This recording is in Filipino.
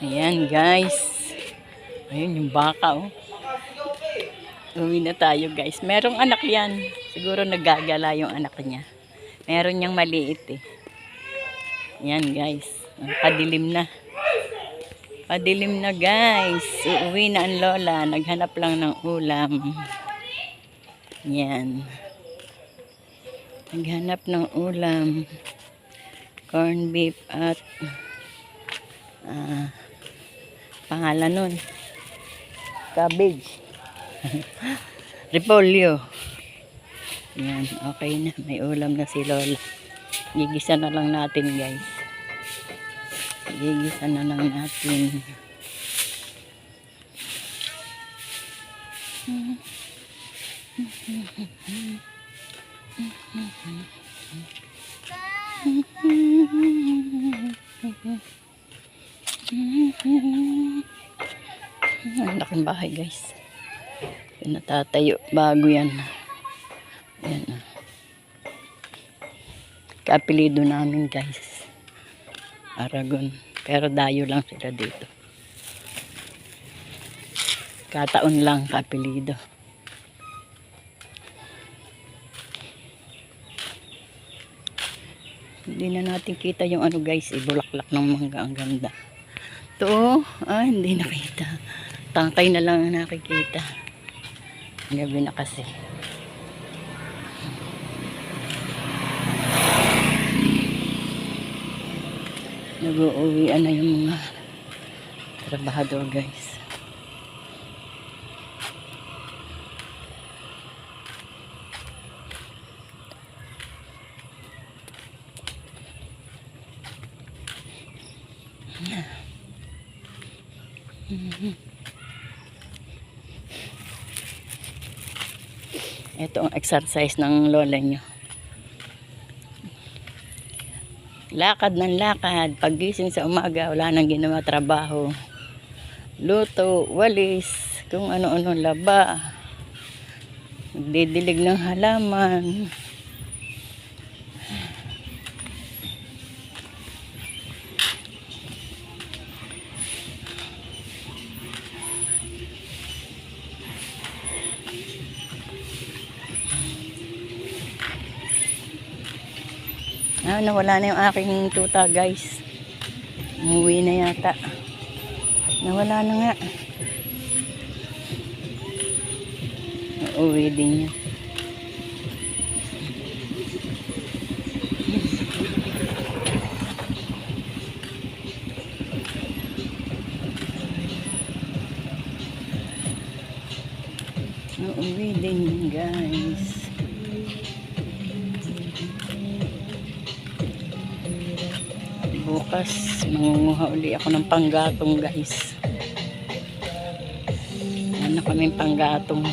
Ayan guys. Ayun yung baka oh. Uwi na tayo guys. Merong anak yan. Siguro naggagala yung anak niya. Meron niyang maliit eh. Ayan guys. Padilim na. Padilim na guys. Uuwi na ang lola. Naghanap lang ng ulam. Ayan. Naghanap ng ulam. Corn beef at pangalan nun, cabbage. Repolyo. Yan, okay na, may ulam na si lola. Gigisa na lang natin guys. Gigisa na lang natin. Ang laking bahay guys. Natatayo bago yan. Yan. Kaapelido namin guys, Aragon, pero dayo lang sila dito. Kataon lang kaapelido. Hindi na natin kita yung ano guys, ibulaklak ng mangga, ang ganda. Ito, hindi nakita. Tangkay na lang nakikita. Gabi na kasi. Nag-uuwian na yung mga trabahador guys. Ito ang exercise ng lola nyo. Lakad ng lakad. Paggising sa umaga, wala nang ginawa trabaho. Luto, walis, kung ano-ano laba. Didilig ng halaman. Nawala na yung aking tuta guys. Umuwi na yata. Nawala na nga. Uuwi din niya. Uuwi din guys. Bukas mangunguha uli ako ng panggatong guys. Ano kaming panggatong.